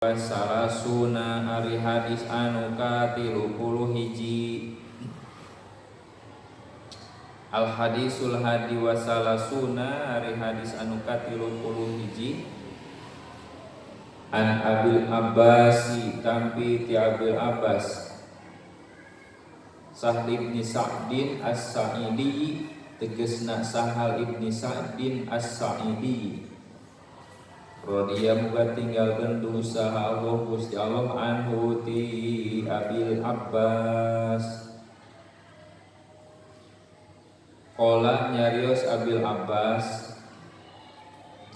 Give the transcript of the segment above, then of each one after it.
Salasuna ari hadis anu ka-31 Al hadisul hadi wa salasuna ari hadis anu ka-31 An Abil Abbasi tampi ti Abil Abbas Sahl ibni Sa'din as-Sa'idi tegesna Sahal ibni Sa'din as-Sa'idi Rodiya muga tinggalkeun dosa Allah Gusti Allah anhu ti Abil Abbas. Qala nyarios Abil Abbas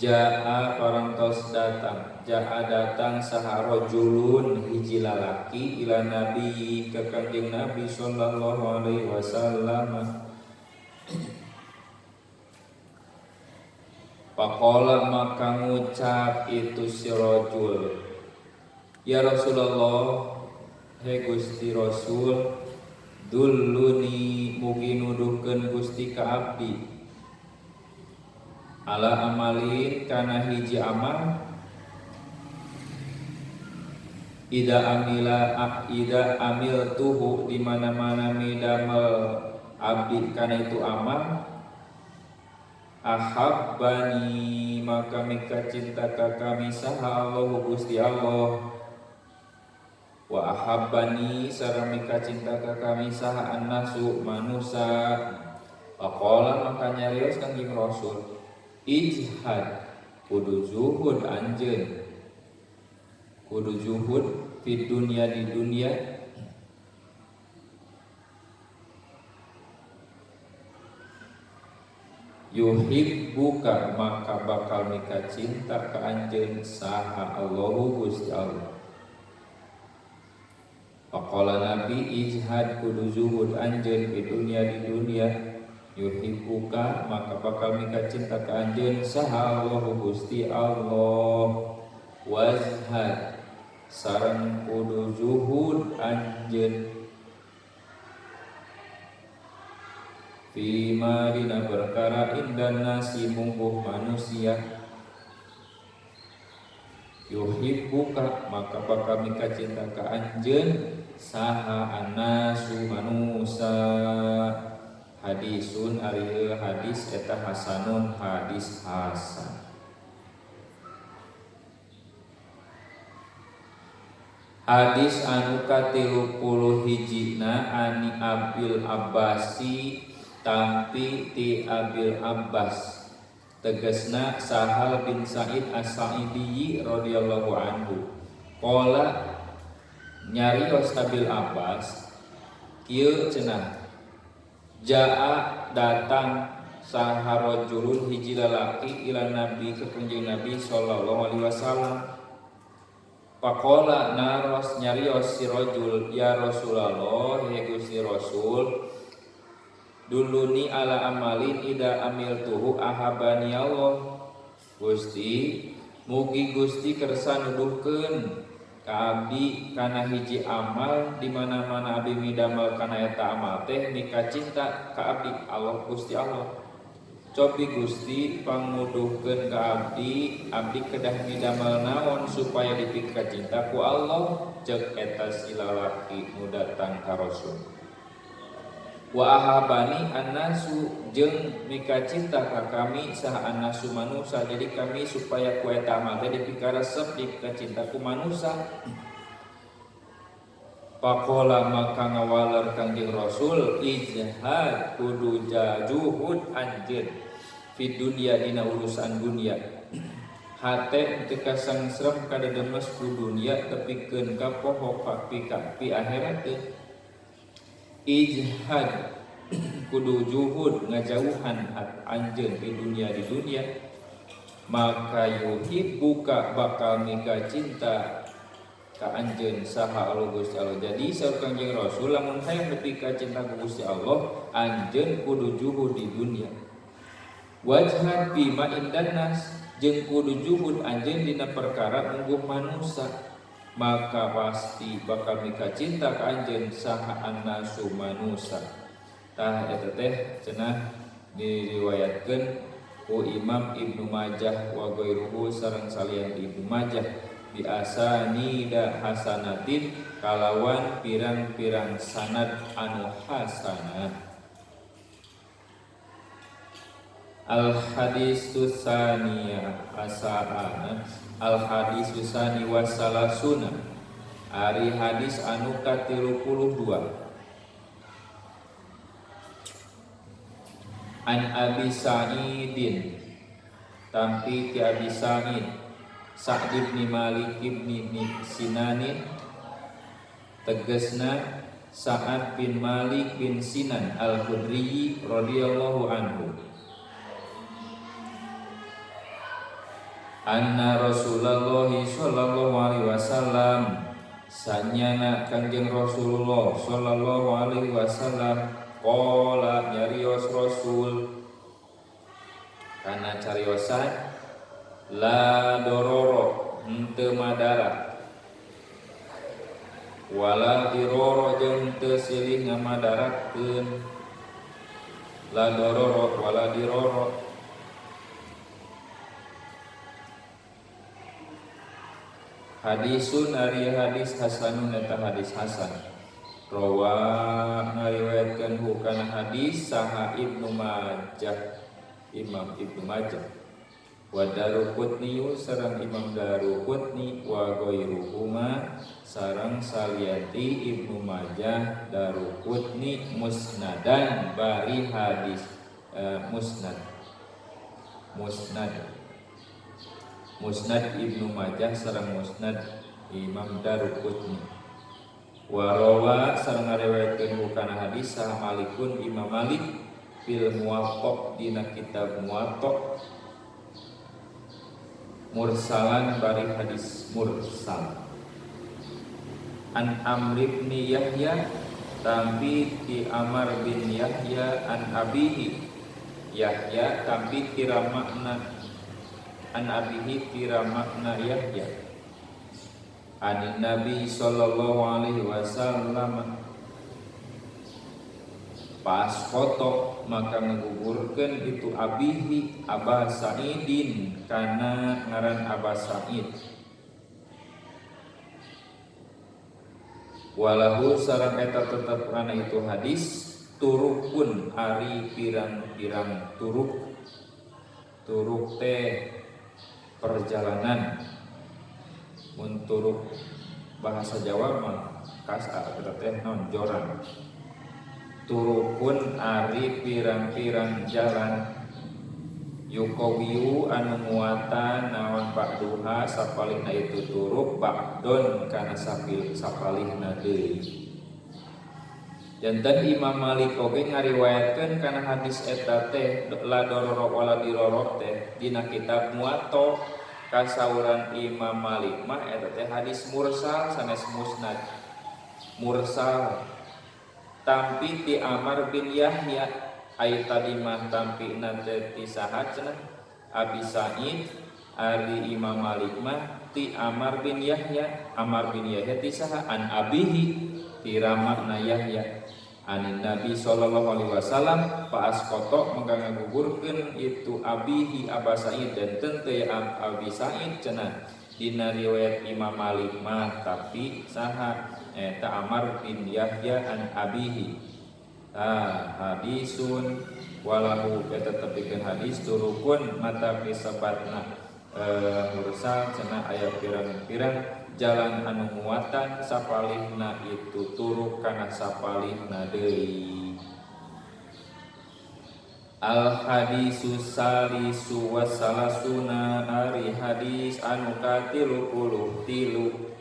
Ja'a parantos datang Ja'a datang saharojulun hiji lalaki ila Nabi ke Kanjeng Nabi sallallahu alaihi wasallam. Faqala maka ngucap itu si rajul, ya Rasulullah, he Gusti Rasul, dulluni mugi nuduhkeun Gusti ka abdi ala amalin kana hiji amal ida amil tuhu di mana-mana midamel abdi kana itu amal ahabbani maka mika cinta ka kami saha Allah Gusti Allah wa ahabbani sareng mika cinta ka kami saha annasu manusa. Faqala maka nyarios Kanjeng Rasul ijhad kudu zuhud anjeun kudu zuhud di dunia yuhibbuka maka bakal mika cinta ka anjeun saha Allahu Gusti Allah. Faqala Nabi ijhad kudu zuhud anjeun di dunia yuhibbuka maka bakal mika cinta ka anjeun saha Allahu Gusti Allah. Wazhad sareng kudu zuhud anjeun Fima dina perkara indan nasi mungkuh manusia yuhibbuka maka bakal mika cinta ka anjeun saha annasu manusa. Hadisun ari hadis eta hasanun hadis hasan. Hadis anu ka-31 ani Abil Abbasi tampi ti Abil Abbas tegasna Sahal bin Sa'id as-Sa'idi radhiyallahu anhu. Qala nyarios Abil Abbas kieu cenah Ja'a datang saharojulun hiji lalaki ila Nabi ke Kanjeng Nabi sallallahu alaihi wasallam. Faqala naros nyarios si rajul ya Rasulullah he Gusti Rasul duluni ala amalin ida amil tuhu ahabani Allah. Gusti mugi Gusti kersa nuduhkeun ka abdi kana hiji amal di mana-mana abdi midamel kana eta amal teh mika cinta ka abdi Allah Gusti Allah. Cobi Gusti panguduhkeun ka abdi kedah midamel naon supaya dipika cinta ku Allah ceuk eta si lalaki nu datang ka Rasul. Wa ahabani annasu jeung mika cinta ka kami saha annasu manusa. Jadi kami supaya ku eta amal teh dipikaresep dipika cinta ku manusa. Faqala maka ngawaler Kanjeng Rasul ijhad kudu juhud anjeun fi dunya dina urusan dunia. Hate teu kasangsrem kada demes ku dunia tepikeun ka poho pi akhirat teh. Ijhad kudu juhud ngajauhan anjeun di dunia maka yuhibbuka bakal mika cinta ka anjeun saha Allah Gusti Allah. Jadi saur Kanjeng Rasul lamun hayang nepi ka cinta ka Gusti Allah anjeun kudu juhud di dunia. Wajhad bima indan nas jeung kudu juhud anjeun dina perkara mungguh manusia maka pasti bakal mika cinta ka anjeun saha annasu manusa. Tah eta teh cenah diriwayatkeun ku Imam Ibnu Majah wa ghairuhu sareng salian Ibnu Majah biasanida hasanatin kalawan pirang-pirang sanad anu hasanah. Al hadis susaniya asana al hadis susani wasalasuna ari hadis anu ka-32 an Abi Sa'idin tampi ti Abi Sa'id Sa'd bin Malik bin Sinanin tegasna Sa'ad bin Malik bin Sinan al-Khudri radhiyallahu anhu anna Rasulullah sallallahu alaihi wasallam sanyana Kangjeng Rasulullah sallallahu alaihi wasallam qala nyarios Rasul kana cariosan la dororo henteu madara wala diroro jeung teu silih ngamadarakeun la dororo wala diroro hadisun ari hadis hasanun eta hadis hasan rawa ngariwayatkeun hukana hadis saha Ibnu Majah Imam Ibnu Majah wa Daruqutni sareng Imam Daruqutni wa ghairuhuma sareng saliyati Ibnu Majah Daruqutni musnadan bari hadis musnad Ibnu Majah sareng musnad Imam Daruqutni wa rawa sareng ngariwayatkeun hukana hadis saha Malikun Imam Malik fil Muwatta dina kitab Muwatta mursalan bari hadis mursal an Amr bin Yahya tampi ti Amr bin Yahya an abihi Yahya tampi kira makna an abihi kira makna Yahya an Nabi sallallahu alaihi wasallam pas foto maka ngegugurkeun itu abihi Aba Sa'idin kana ngaran Aba Sa'id walahu sareng eta tetep kana itu hadis turukun ari pirang-pirang turuk teh perjalanan mun turuk bahasa Jawa mah kasa teh non joran turukun ari pirang-pirang jalan yukawiyu anu muatan naon ba'duha sapalihna itu turuk ba'don kana sapalihna deui. Janten Imam Malik oge ngariwayatkeun kana hadis eta teh la dororo wala diroro teh dina kitab Muwatta kasauran Imam Malik mah eta teh hadis mursal sanes musnad mursal tampi ti Amr bin Yahya ai tadi mah tampi nate ti saha cenah Abi Sa'id ari Imam Malik mah ti Amr bin Yahya ti saha an abihi ti ramakna Yahya anin Nabi sallallahu alaihi wasallam fa asqata mangga ngagugurkeun itu abihi Aba Sa'id dan teu Abi Sa'id cenah dina riwayat Imam Malik mah tapi saha eta Amr bin Yahya an abihi hadisun walahu eta tepikeun hadis turukun mata pisabatna mursal cenah aya pirang-pirang jalan anu muatan sapalihna itu turuk kana sapalihna deui. Al hadisu salisu wasalasuna ari hadis anu ka-33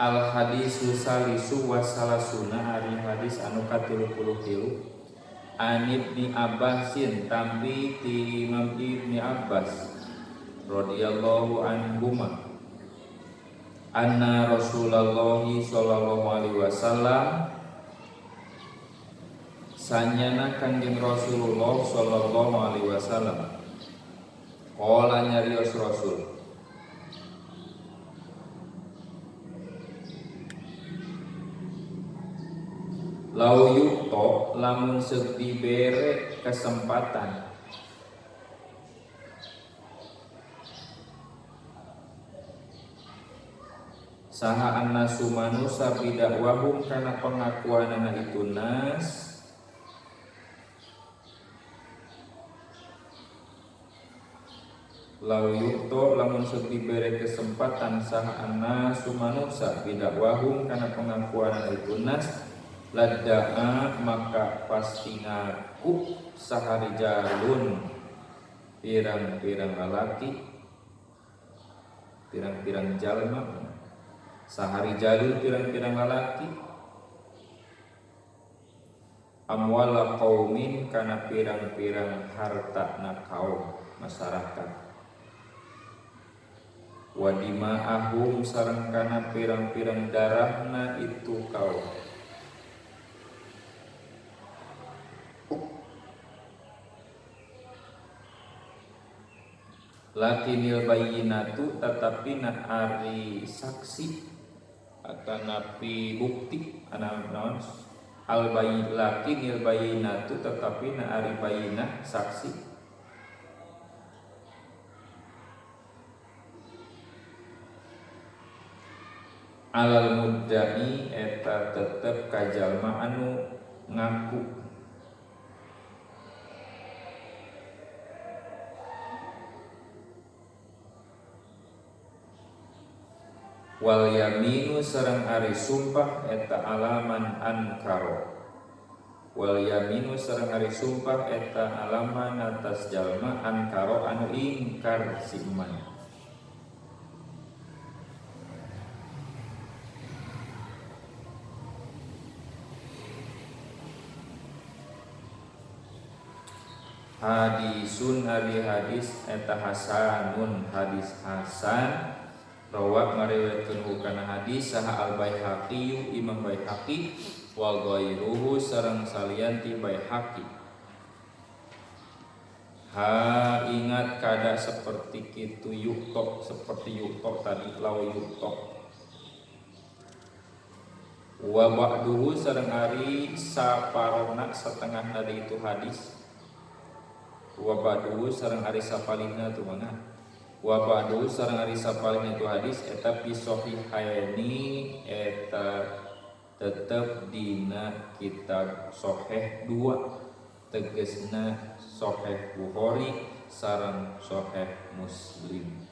Al hadisu salisu wasalasuna ari hadis anu ka-33 an Ibni Abbasin tampi ti Imam Ibni Abbas radhiyallahu anhuma anna Rasulullah sallallahu alaihi wasallam sanyana Kanjeng Rasulullah sallallahu alaihi wasallam qala nyarios Rasul lau yukto lamun seuk dibere kesempatan saha annasu manusa bidakwahum kana pengakuanana itu nas lau yukto lamun seuk dibere kesempatan saha annasu manusa bidakwahum kana pengakuanana itu nas ladda'a maka pasti ngaku saharijalun pirang-pirang lalaki pirang-pirang jalma saharijalun pirang-pirang lalaki amwala qaumin kana pirang-pirang harta na kaum masyarakat wadima ahum sareng kana pirang-pirang darahna itu kaum lakinil bayyinatu tetapi na ari saksi atau napi bukti naon al bayyin lakinil bayyinatu tetapi na ari bayyinah saksi alal muddai eta tetep kajalma anu ngaku wal yaminu sareng ari sumpah eta alaman ankaro wal yaminu sareng ari sumpah eta alaman atas jalma ankaro anu ingkar si iman hadisun ari hadis eta hasanun hadis hasan rawat ngariwayatkeun hukana hadis saha al Baihaqi Imam Baihaqi wa ghairuhu sareng salianti Baihaqi ha ingat kada seperti kitu yukto seperti yukto tadi lau yukto wa ba'duhu sareng ari saparona setengah dari itu hadis wa ba'duhu sareng ari sapalihna tu mana wa ba'du sareng ari sapalihna itu hadis eta fi sahihaini eta tetep dina kitab sahih 2 tegesna sahih Bukhari sareng sahih Muslim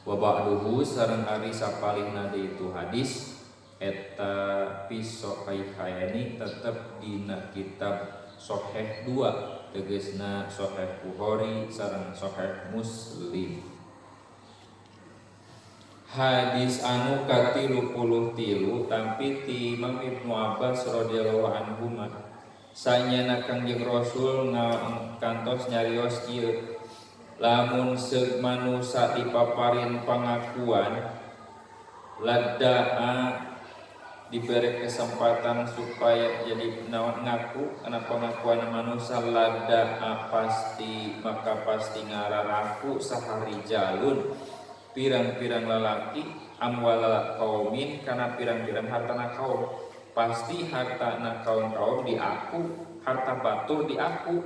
wa ba'duhu sareng ari sapalihna itu hadis eta fi sahihaini tetep dina kitab sahih 2 tegesna sahih Bukhari sareng sahih Muslim hadis anu ka-33 tampi ti Imam Ibnu Abbas radhiyallahu anhu sanyana Kangjeng Rasul kantos nyarios kieu lamun seug manusa dipaparin pangakuan ladda'a diberi kesempatan supaya jadi ngaku karena pengakuan manusia lada pasti maka pasti ngararaku sahari jalun pirang-pirang lalaki amwala kaumin karena pirang-pirang hartana kaum pasti hartana kaum di aku harta batur di aku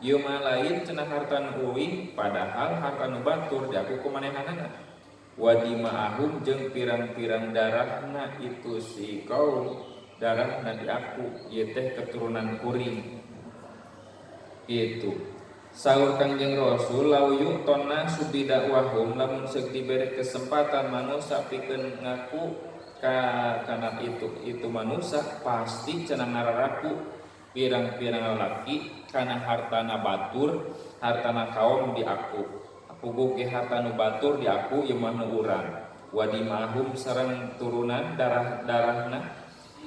ieu mah lain cenah hartana uing padahal hartana batur di aku kumanehanana wadima ahum jeung pirang-pirang darahna itu si kaum darahna di aku ieu teh keturunan kuring itu saur Kangjeng Rasul lau yu'tonna subidakwahum lamun seuk diberi kesempatan manusia pikeun ngaku kana itu manusia pasti cenah ngararaku pirang-pirang laki kana hartana batur hartana kaum di aku puguh ke harta nu batur di aku ieu mah nu urang wadimahum sareng turunan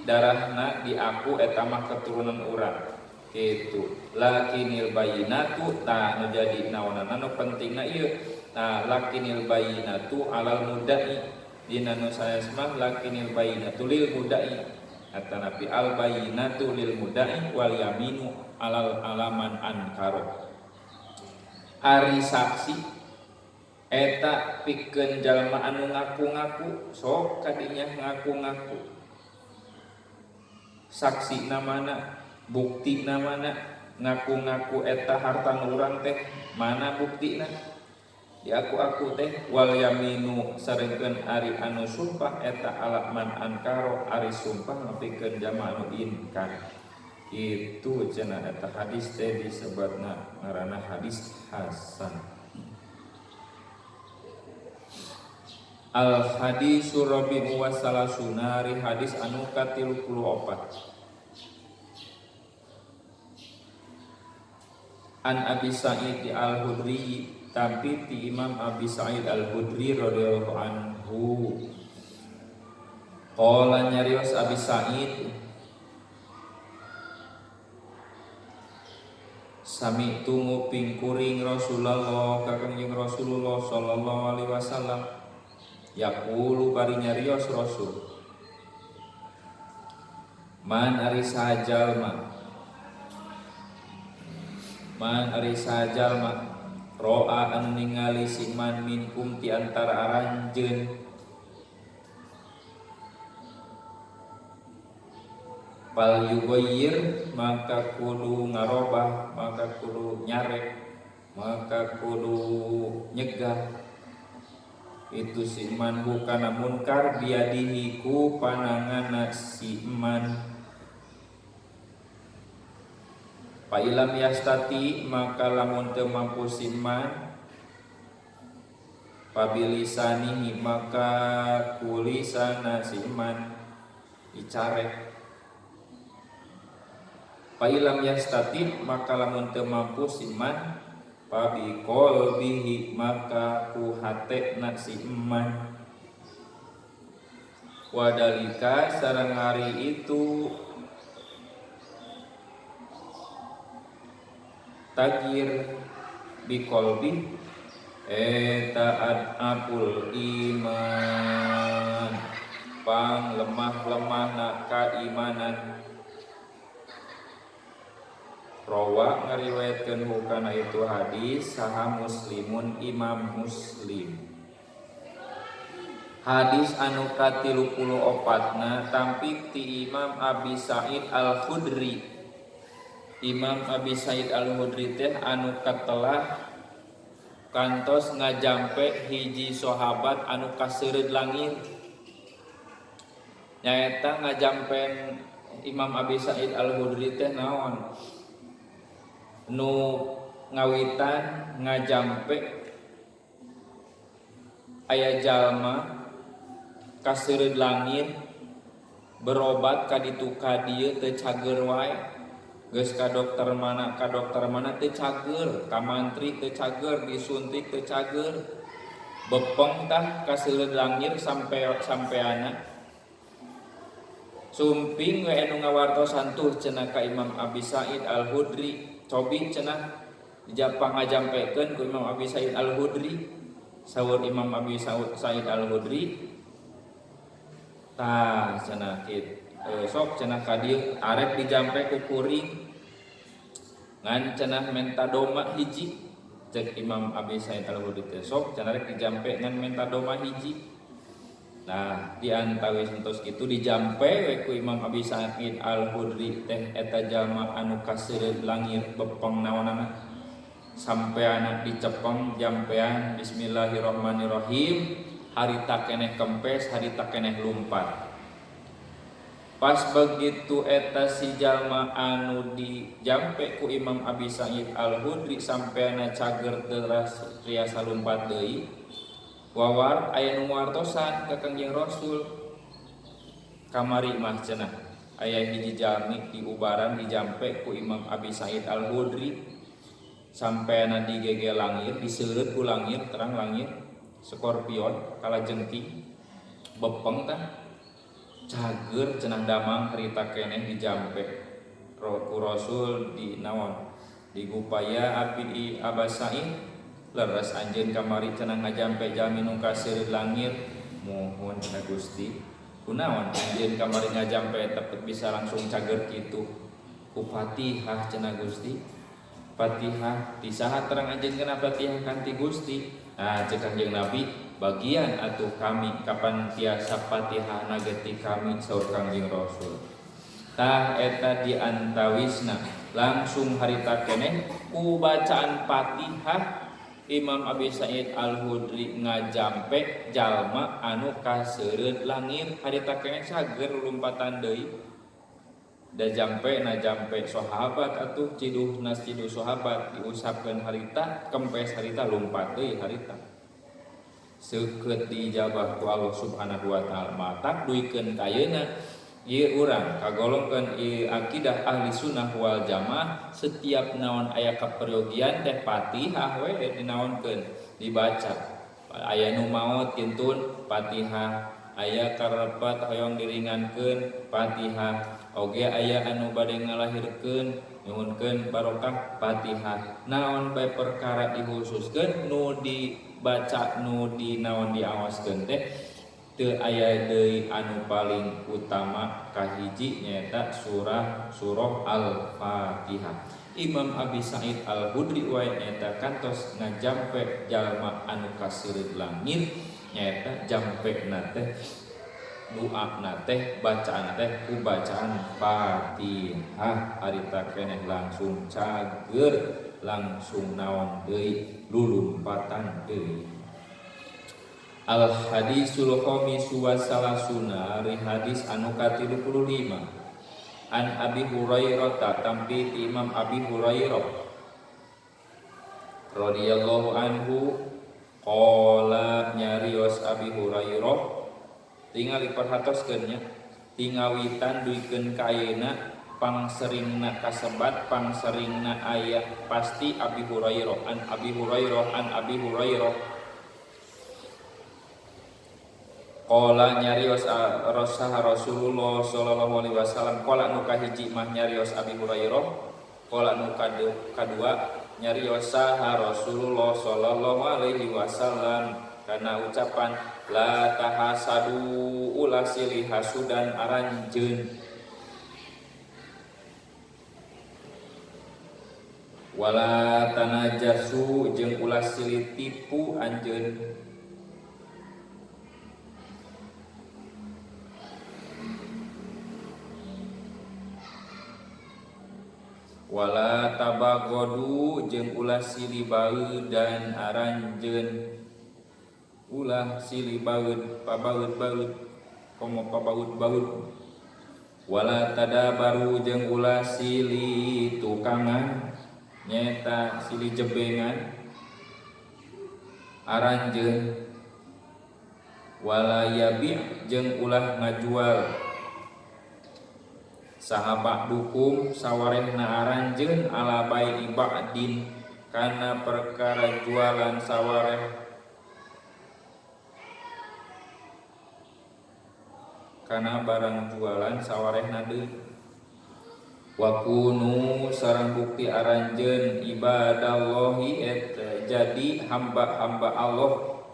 darahna di aku eta mah keturunan urang kitu. Lakinil bayinatu ta nu jadi naonana nu pentingna ieu. Nah lakinil bayinatu alal mudai dina nu sanes mah lakinil bayinatu lil mudai eta napi al bayinatu lil mudai wal yaminu alal alaman ankaro. Ari saksi eta pikeun jalma anu ngaku-ngaku sok kadinya ngaku-ngaku. Saksi namana, bukti namana, ngaku-ngaku eta harta urang teh mana buktina? Di aku teh wal yaminu sarengkeun ari anu sumpah eta alaman ankaro ari sumpah ngapikeun jalma anu inkan. Itu cenah eta hadis teh disebutna ngaranna hadis hasan. Al hadisu rabi'u wa salasuna ari hadis anu ka-34. An Abi Sa'id Al-Hudri tapi ti Imam Abi Sa'id Al-Hudri radhiyallahu anhu qala nyarios Abi Sa'id sami nguping kuring Rasulullah kakang Rasulullah sallallahu alaihi wasallam yaqulu bari nyarios Rasul man ari sajalma ro'a anu ningali si man minkum ti antara aranjeun pal yugoyir maka kudu ngarobah maka kudu nyarek maka kudu nyegah itu si man hukana munkar biadihi ku pananganna si man pa ilam yastati maka lamun teu mampu si man pabilisanihi maka kulisana si man dicarek pa ilam yastati maka lamun teu mampu si man pabi qalbihi maka ku hatena si man wadalika sareng hari itu tagir bi qalbi eta adapul iman pang lemah-lemahna kaimanan. Rawa ngariwayatkeun hukana itu hadis saha Muslimun Imam Muslim. Hadis anu ka-34na tampik ti Imam Abi Sa'id Al-Khudri. Imam Abi Sa'id Al-Khudri teh anu katelah kantos ngajampe hiji sahabat anu kaseureud langit. Nyaeta ngajampen Imam Abi Sa'id Al-Khudri teh naon? Nu ngawitan ngajampe aya jalma kaseureud langit berobat ka ditu ka dieu teu cager wae geus ka dokter mana teu cager ka mantri teu cager disuntik teu cager bepeng tah kaseureud langit sampeana sumping we anu ngawartosan tuh cenah ka Imam Abi Sa'id Al-Khudri cobi cenah dijapang ngajampekeun ku Imam Abi Sa'id Al-Khudri saur Imam Abi Sa'id Al-Khudri tah cenah sok cenah ka dieu arek dijampe ku kuring ngan cenah menta doma hiji cek Imam Abi Sa'id Al-Khudri teh sok cenah arek dijampe ngan menta doma hiji. Nah di antawis entos kitu dijampe we ku Imam Abi Sa'id Al-Khudri teh eta jalma anu kaseureud langir bepeng naonana sampeana dicepeng jampean bismillahirrahmanirrahim harita keneh kempes harita keneh lumpat. Pas begitu eta si jalma anu dijampe ku Imam Abi Sa'id Al-Khudri sampeana cager teu riasa lumpat deui wawar aya nu wartosan ka Kangjeng Rasul kamari mah cenah aya hiji jalmi di ubaran dijampe ku Imam Abi Sa'id Al-Khudri sampeana digege langit diseureut ku langit terang langit skorpion kalajengking bepeng kan cager cenah damang harita keneh dijampe ku Rasul di naon di gupaya abdi abasain leres anjeun kamari cenah ngajampe jalmi nu kaseureud langit mohon cenah Gusti kunaon anjeun kamari ngajampe tepet bisa langsung cager kitu ku Fatihah cenah Gusti Fatihah di saha terang anjeun kana Fatihah kanti Gusti nah cek Kanjeng Nabi bagian atuh kami kapan tiasa Fatihah nageti kami saur Kanjeng Rasul tah eta diantawisna langsung harita keneh ku bacaan Fatihah Imam Abi Sa'id Al-Hudri ngajampe jalma anu kaseureud langit harita keneh cager lumpatan deui da jampe na jampe sahabat atuh ciduh sahabat diusapkeun harita kempes harita lompat deui harita seukeut dijabah ku Allah Subhanahu wa taala matak duikeun kayeuna ieu urang kagolongkeun ieu akidah ahli sunnah wal jamaah setiap naon aya kaperyogian teh Fatihah we dinaonkeun dibaca aya nu maot kintun Fatihah aya karepet hoyong diringankeun Fatihah oge aya anu bade ngalahirkeun nyuhunkeun barokah Fatihah naon bae perkara dikhususkeun nu dibaca nu dinaon diawaskeun teh teu aya deui anu paling utama kahiji nyaeta surah Al-Fatihah. Imam Abi Sa'id Al-Hudri wae nyaeta kantos ngajampe jalma anu kaseureud langit nyaeta jampena teh doana teh bacaan teh ku bacaan Fatihah harita keneh langsung cager langsung naon deui lulumpatan deui. Al hadisul khamisu wa salasuna ri hadis anu ka-35 an Abi Hurairah tampi Imam Abi Hurairah radhiyallahu anhu qala nyarios Abi Hurairah tingali perhatoskeun nya tingawitan duikeun ka ayeuna pangseringna kasebat pangseringna aya pasti Abi Hurairah an Abi Hurairah qala nyarios Rasulullah sallallahu alaihi wasallam qala nu kahiji mah nyarios Abi Hurairah qala nu kadua nyarios Rasulullah sallallahu alaihi wasallam kana ucapan la tahasadu ulah silih hasudan aranjeun wala tanajasu jeung ulah silih tipu anjeun wala tabagodu jeung ulah silih baeud dan aranjeun ulah silih baeud pabaeud komo pabaeud wala tadabaru jeung ulah silih tukangan nyata silih jebengan aranjeun wala yabi jeung ulah ngajual sahabat dukum sawarehna aranjeun ala bai ibadin kana perkara jualan sawareh kana barang jualan sawarehna deui wa kunu sareng bukti aranjeun ibadallahi jadi hamba-hamba Allah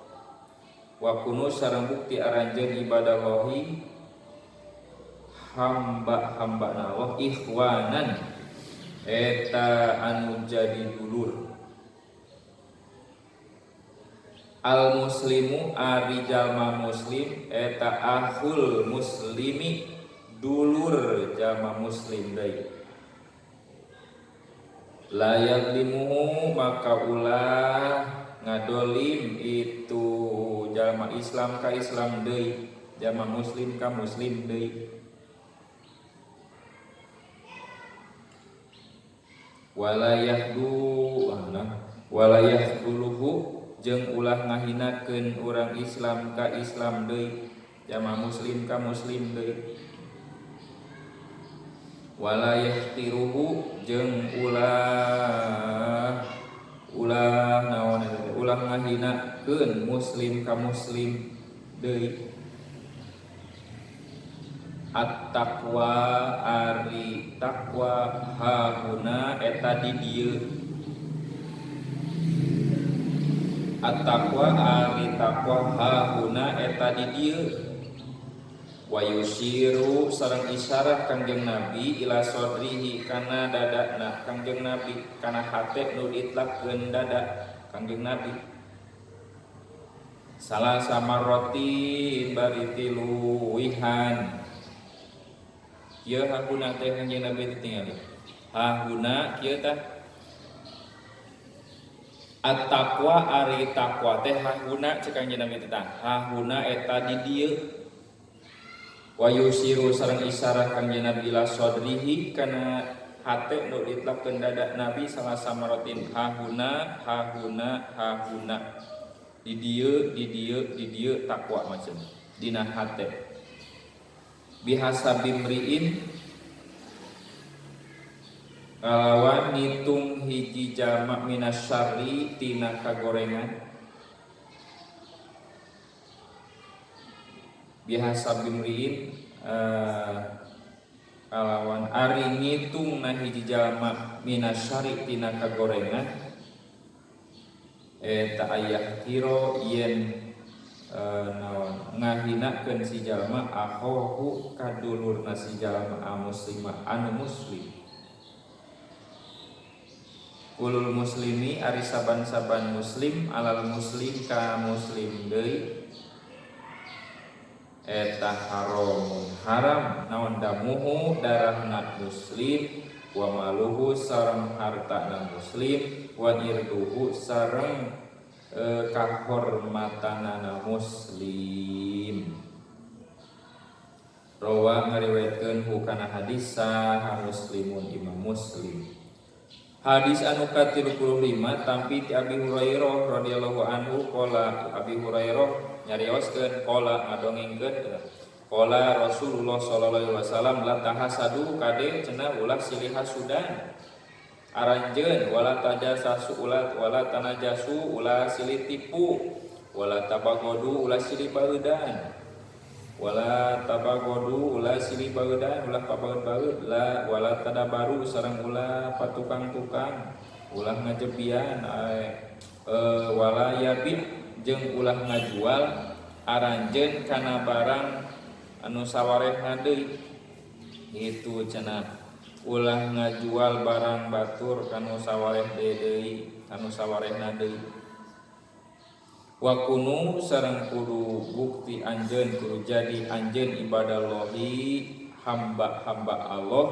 wa kunu sareng bukti aranjeun ibadallahi hamba-hambana Allah ikhwanan eta anu jadi dulur al muslimu ari jalma muslim eta akhul muslimi dulur jalma muslim deui la yadlimuhu maka ulah ngadolim itu jalma Islam ka Islam deui jalma muslim ka muslim deui walayah duluhu jeung ulah ngahinakeun urang Islam ka Islam deui jamaah muslim ka muslim deui walayah tiruhu jeung ulah ngahinakeun muslim ka muslim deui At-taqwa ari taqwa hahuna eta di dieu. At-taqwa ari taqwa hahuna eta di dieu. Wa yusiru sareng isyarah Kangjeng Nabi ila sodrihi kana dadana Kangjeng Nabi, kana hate nu ditlakkeun dada Kangjeng Nabi. Salah sama roti bari tilu wihan. Kieu haguna teh Kangjeng Nabi ditingali. Haguna kieu tah at-taqwa ari taqwa teh haguna cek Kangjeng Nabi tah. Haguna eta di dieu. Wa yusiru sareng isyarat Kangjeng Nabi ila sodrihi kana hate nu ditlapkeun dada Nabi salah sama rotin haguna haguna haguna. Di dieu taqwa macam dina hate. Bihasabi mriin kalawan ngitung hiji jamak minasyari tina kagorengan. Bihasabi mriin kalawan ari ngitung na hiji jamak minasyari tina kagorengan. Eta ayah kiro yen ngahinakeun si jalma ahohu kadulurna si jalma muslimah anu muslim. Kulul muslimi ari saban-saban muslim alal muslim ka muslim deui eta haramun haram naon damuhu darahna muslim wa maluhu sareng hartana muslim wa irduhu sareng kahormatanana muslim. Rawa ngariwayatkeun hukana hadis sah muslimun imam muslim. Hadis anu ka-35 tampi ti Abi Hurairah radhiyallahu anhu qala Abi Hurairah nyarioskeun qala ngadongengkeun qala Rasulullah sallallahu alaihi wasallam la tahasadu kade cenah ulah silih hasudan. Aranjeun wala tajasasu ulah wala tanajasu ulah silih tipu wala tabagodu ulah silih baeudan wala tabagodu ulah silih baeudan ulah pabaeud-baeud la wala tadabaru sareng ulah patukang-tukang ulah ngajebian wala yabi jeung ulah ngajual aranjeun kana barang anu sawarehna deui. Itu cenah ulah ngajual barang batur kanu sawareh deui kanu sawarehna deui. Wa kunu sareng kudu bukti anjeun kudu jadi anjeun ibadallahi hamba-hamba Allah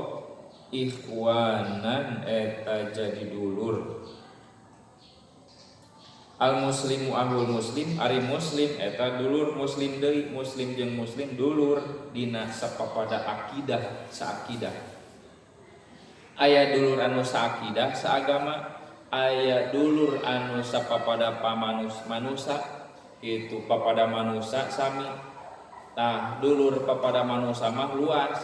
ikhwanan eta jadi dulur. Al muslimu ahul muslim ari muslim eta dulur muslim deui muslim jeung muslim dulur dina sapapada akidah saakidah. Aya dulur anu saakidah saagama, aya dulur anu sapapada manusa itu papada manusa sami. Tah dulur papada manusa mah luas.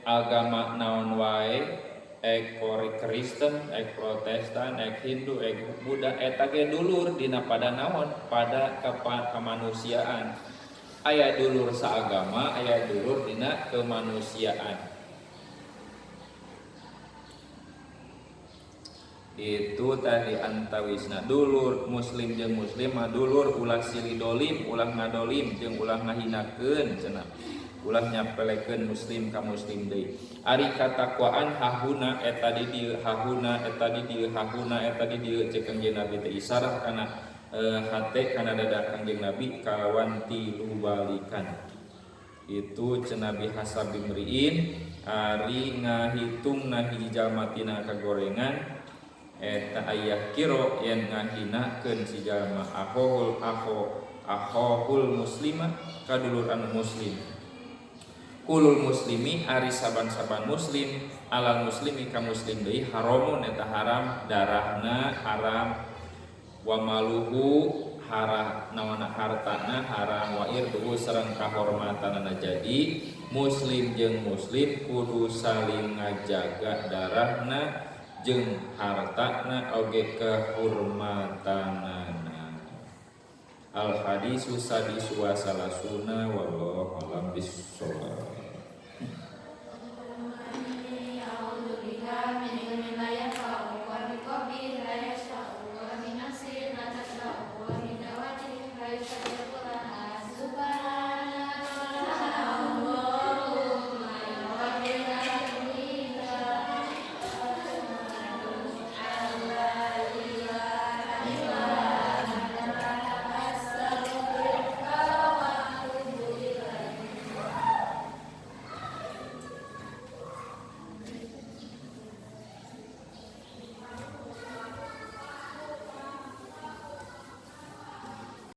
Agama naon wae, Kristen, Protestan, Hindu, Buddha eta ge dulur dina pada naon? Pada kemanusiaan. Aya dulur saagama, aya dulur dina kemanusiaan. Itu tadi antawisna dulur muslim jeung muslim mah dulur ulah silih dolim ulah ngadolim jeung ulah ngahinakeun cenah ulah nyapelekeun muslim ka muslim deui. Ari katakwaan hahuna eta di dieu hahuna eta di dieu hahuna eta di dieu cek Kangjeng Nabi teh isyarat kana hate kana dada Kangjeng Nabi kalawan tilu balikan. Itu cenah bihasabi mriin ari ngahitung na hiji jalma tina kagorengan eta ayah kiro yang ngahinakeun si jalma ahohul muslimah kadulur anu muslim. Kulul muslimi ari saban-saban muslim alal muslimi ka muslim deui haramun eta haram darahna haram wa maluhu haram nawana hartana haram wa irduhu sareng kahormatanana. Jadi muslim jeung muslim kudu saling ngajaga darahna jeung hartana oge kehormatanana. Al hadisu sadisu wa salasuna wallahu alam bissawab.